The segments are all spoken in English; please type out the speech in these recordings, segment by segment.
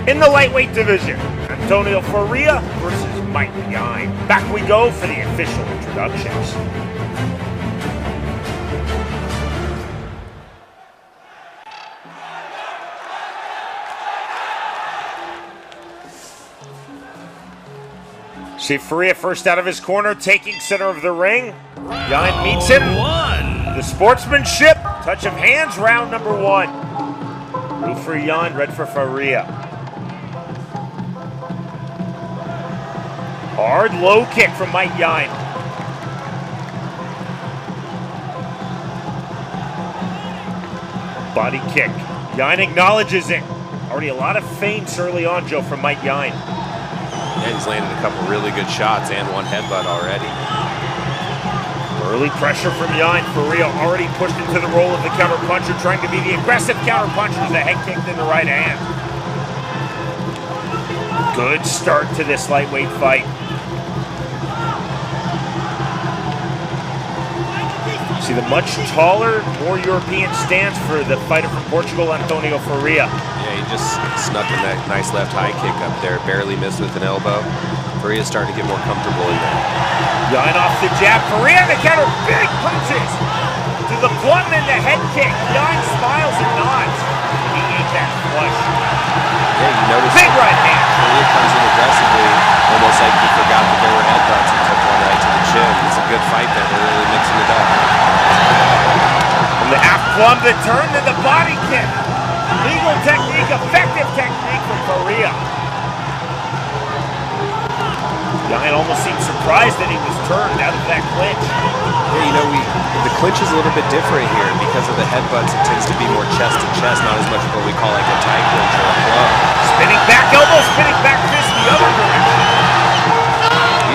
In the lightweight division, António Faria versus Mite Yine. Back we go for the official introductions. See Faria first out of his corner, taking center of the ring. Yine meets him. The sportsmanship, touch of hands, round number one. Blue for Yine, red for Faria. Hard low kick from Mite Yine. Body kick. Yine acknowledges it. Already a lot of feints early on, Joe, from Mite Yine. Yeah, he's landed a couple really good shots and one headbutt already. Early pressure from Yine. Faria already pushed into the role of the counter puncher, trying to be the aggressive counter puncher as the head kicked in the right hand. Good start to this lightweight fight. See the much taller, more European stance for the fighter from Portugal, António Faria. Yeah, he just snuck a nice left high kick up there, barely missed with an elbow. Faria's starting to get more comfortable in there. Yine off the jab, Faria the counter, big punches! To the plum and the head kick. Yine smiles and nods. He ate that flush. Yeah, you notice big right hand. Faria comes in aggressively, almost like he forgot that there were headbutts and took one right to the chin. It's a good fight there, they're really mixing it up. From the half plumb, the turn, and the body kick. Legal technique, effective technique from Faria. Yine almost seemed surprised that he was turned out of that clinch. Yeah, you know, the clinch is a little bit different here because of the headbutts. It tends to be more chest to chest, not as much of what we call like a tie clinch or a plum. Spinning back elbow, spinning back fist the other direction.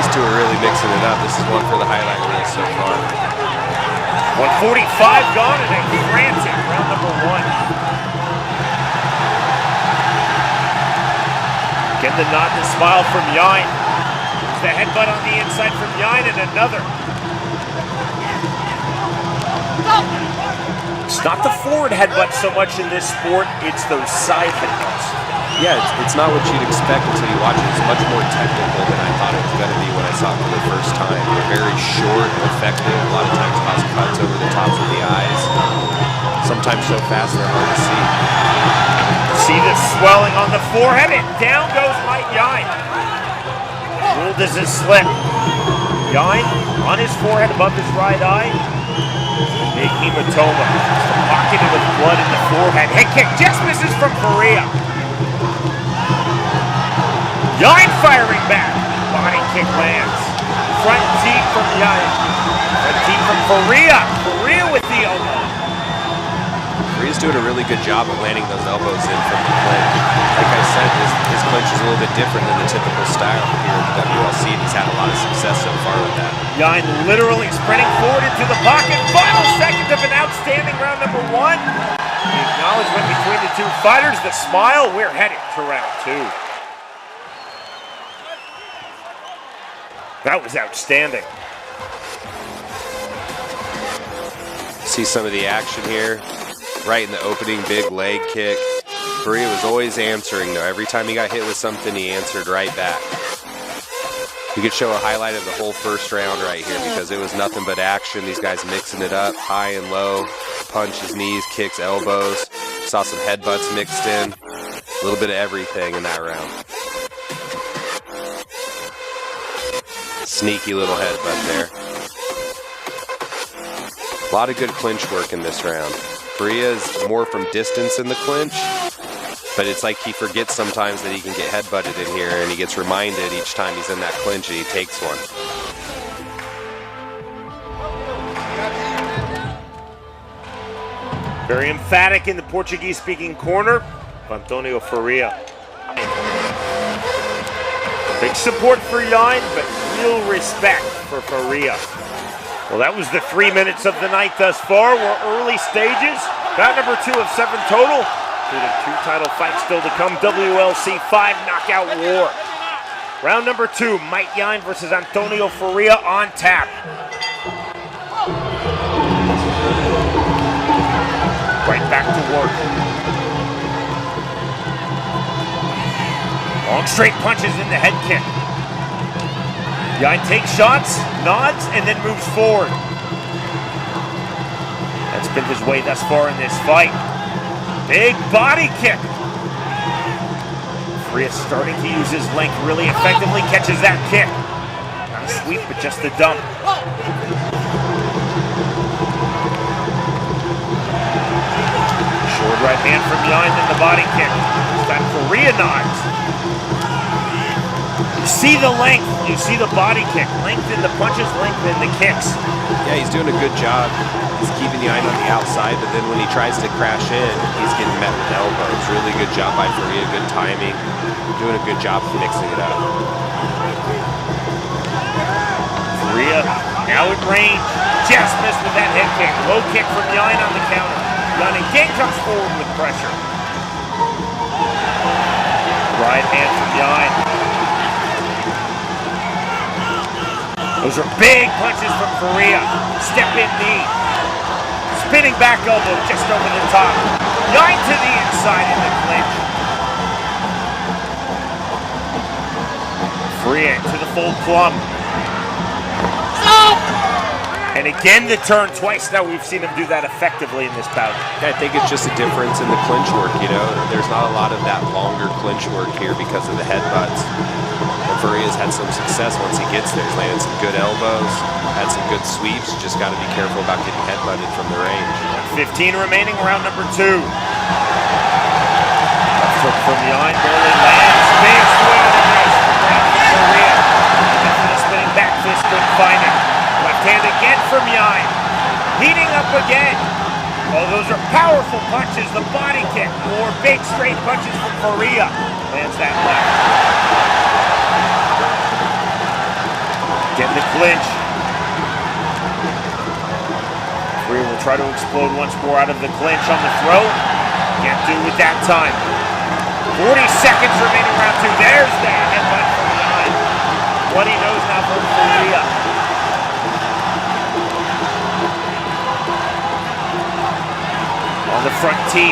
These two are really mixing it up. This is one for the highlight reel so far. 145 gone and a frantic round number one. Get the nod and smile from Yine. There's the headbutt on the inside from Yine and another. It's not the forward headbutt so much in this sport, it's those side headbutts. Yeah, it's not what you'd expect until you watch it. It's much more technical than I thought it was going to be when I saw it for the first time. They're very short and effective. A lot of times cause cuts over the tops of the eyes. Sometimes so fast they're hard to see. See the swelling on the forehead, and down goes Mite Yine. Ruled as a slip. Yine on his forehead above his right eye. Big hematoma. Just a pocket of blood in the forehead. Head kick just misses from Faria. Yine firing back. Body kick lands. Front teep from Yine. Front teep from Faria. Faria with the elbow. Faria's doing a really good job of landing those elbows in from the clinch. Like I said, his clinch is a little bit different than the typical style here in the WLC. He's had a lot of success so far with that. Yine literally sprinting forward into the pocket. Final seconds of an outstanding round number one. The acknowledgement between the two fighters. The smile. We're headed to round two. That was outstanding. See some of the action here. Right in the opening, big leg kick. Faria was always answering though. Every time he got hit with something, he answered right back. You could show a highlight of the whole first round right here because it was nothing but action. These guys mixing it up, high and low, punches, knees, kicks, elbows. Saw some headbutts mixed in. A little bit of everything in that round. Sneaky little headbutt there. A lot of good clinch work in this round. Faria is more from distance in the clinch, but it's like he forgets sometimes that he can get headbutted in here, and he gets reminded each time he's in that clinch and he takes one. Very emphatic in the Portuguese-speaking corner, António Faria. Big support for Yine, but real respect for Faria. Well, that was the 3 minutes of the night thus far. We're early stages. Bout number 2 of 7 total, including 2 title fights still to come. WLC 5 knockout war. Round number 2, Mite Yine versus António Faria on tap. Right back to work. Long straight punches in the head kick. Yine takes shots, nods, and then moves forward. That's been his way thus far in this fight. Big body kick. Faria starting to use his length really effectively, catches that kick. Not a sweep, but just a dump. Short right hand from Yine, then the body kick. This time Faria nods. You see the length, you see the body kick. Length in the punches, length in the kicks. Yeah, he's doing a good job. He's keeping Yine on the outside, but then when he tries to crash in, he's getting met with elbows. Really good job by Faria, good timing. Doing a good job of mixing it up. Faria now in range. Just missed with that head kick. Low kick from Yine on the counter. Yine again comes forward with pressure. Right hand from Yine. Those are big punches from Faria. Step in knee. Spinning back elbow just over the top. Yine to the inside in the clinch. Faria to the full plum. And again the turn twice. Now we've seen him do that effectively in this bout. Yeah, I think it's just a difference in the clinch work, you know. There's not a lot of that longer clinch work here because of the headbutts. And Faria's had some success once he gets there. He's landed some good elbows, had some good sweeps. You just got to be careful about getting headbutted from the range. 15 remaining, round number 2. Left hook from Yine, barely lands. Big swing of the wrist from Faria. And for the spinning back fist, couldn't find it. Left hand again from Yine. Heating up again. Oh, those are powerful punches. The body kick. More big straight punches from Faria. Lands that left. Get the clinch. Faria will try to explode once more out of the clinch on the throat. Can't do it that time. 40 seconds remaining round 2. There's that headbutt from Yine. What he knows now from Faria. On the front teep.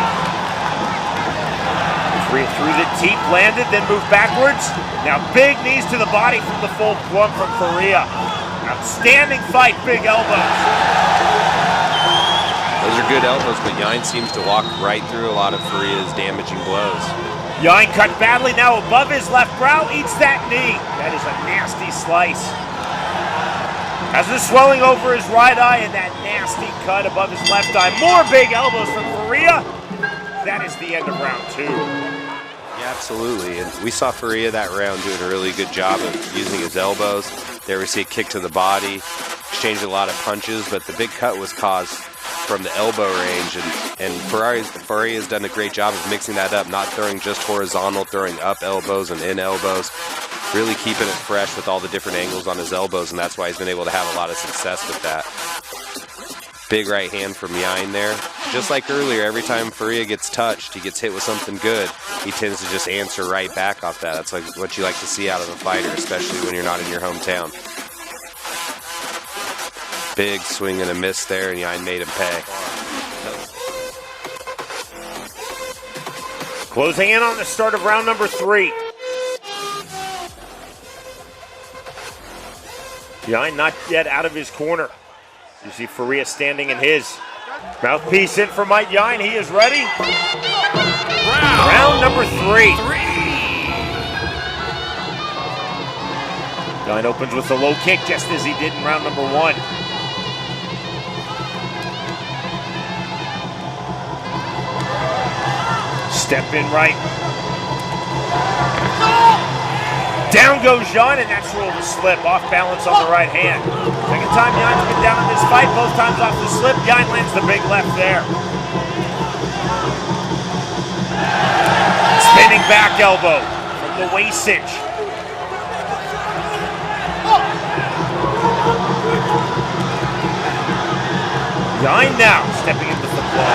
Faria through the teep, landed, then moved backwards. Now big knees to the body from the full plum from Faria. Outstanding fight, big elbows. Those are good elbows, but Yine seems to walk right through a lot of Faria's damaging blows. Yine cut badly now above his left brow, eats that knee. That is a nasty slice. Has the swelling over his right eye and that nasty cut above his left eye. More big elbows from Faria. That is the end of round 2. Yeah, absolutely. And we saw Faria that round doing a really good job of using his elbows. There we see a kick to the body, exchanged a lot of punches, but the big cut was caused from the elbow range. And Faria's done a great job of mixing that up, not throwing just horizontal, throwing up elbows and in elbows. Really keeping it fresh with all the different angles on his elbows, and that's why he's been able to have a lot of success with that. Big right hand from Yine there. Just like earlier, every time Faria gets touched, he gets hit with something good, he tends to just answer right back off that. That's like what you like to see out of a fighter, especially when you're not in your hometown. Big swing and a miss there, and Yine made him pay. Closing in on the start of round number 3. Yine not yet out of his corner. You see Faria standing in his. Mouthpiece in for Mite Yine. He is ready. Round number 3. Yine opens with a low kick just as he did in round number 1. Step in right. Down goes Yine, and that's ruled a slip. Off balance on the right hand. Second time Yine's been down in this fight, both times off the slip. Yine lands the big left there. Spinning back elbow from the waist cinch. Yine now stepping into the blow.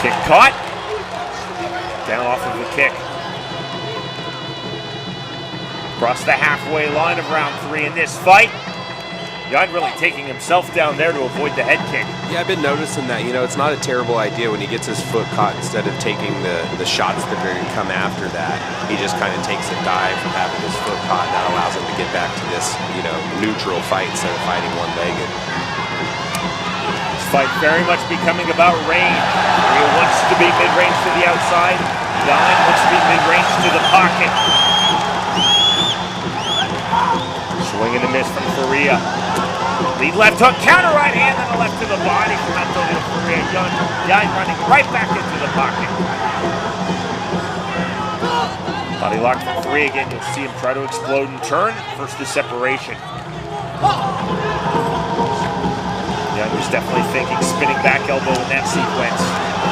Kick caught. Down off of the kick. Across the halfway line of round 3 in this fight. Jan really taking himself down there to avoid the head kick. Yeah, I've been noticing that, it's not a terrible idea when he gets his foot caught. Instead of taking the shots that are going to come after that, he just kind of takes a dive from having his foot caught, and that allows him to get back to this, neutral fight instead of fighting one-legged. This fight very much becoming about range. Faria wants to be mid-range to the outside. Jan wants to be mid-range to the pocket. Swing and a miss from Faria. Lead left hook, counter right hand, and a left to the body from António Faria. Jan running right back into the pocket. Body lock from Faria again. You'll see him try to explode and turn. First the separation. Jan was definitely thinking spinning back elbow in that sequence.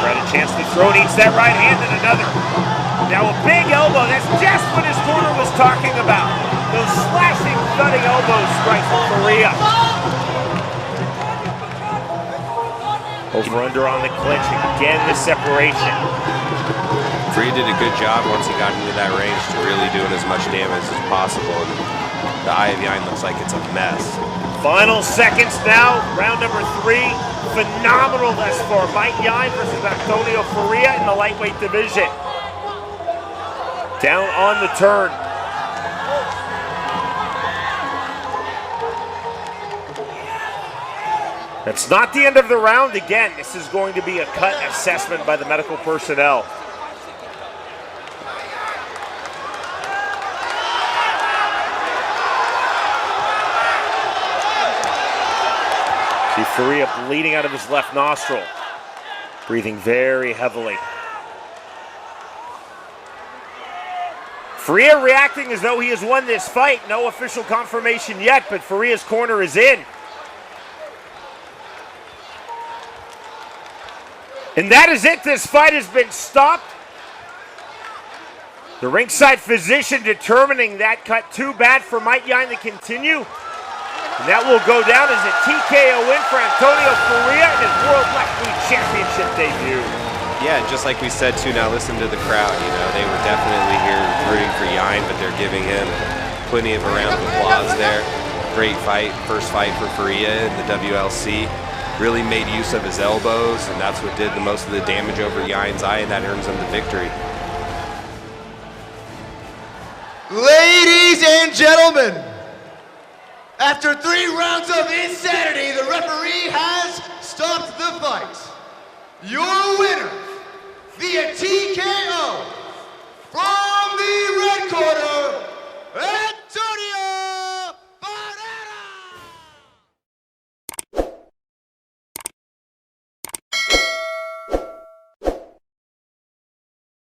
Had a chance to throw, needs that right hand and another. Now a big elbow. That's just what his corner was talking about. Those slashing, thudding elbow strikes from Faria. Over under on the clinch. Again, the separation. Faria did a good job once he got into that range to really doing as much damage as possible. And the eye of Jan looks like it's a mess. Final seconds now. Round number 3. Phenomenal thus far. Mite Yine versus António Faria in the lightweight division. Down on the turn. That's not the end of the round. Again, this is going to be a cut assessment by the medical personnel. See Faria bleeding out of his left nostril. Breathing very heavily. Faria reacting as though he has won this fight. No official confirmation yet, but Faria's corner is in. And that is it. This fight has been stopped. The ringside physician determining that cut too bad for Mite Yine to continue. And that will go down as a TKO win for António Faria in his World Lightweight Championship debut. Yeah, just like we said too, now listen to the crowd. They were definitely here rooting for Yine, but they're giving him plenty of a round of applause there. Great fight, first fight for Faria in the WLC. Really made use of his elbows, and that's what did the most of the damage over Yine's eye, and that earns him the victory. Ladies and gentlemen, after 3 rounds of insanity, the referee has stopped the fight. Your winner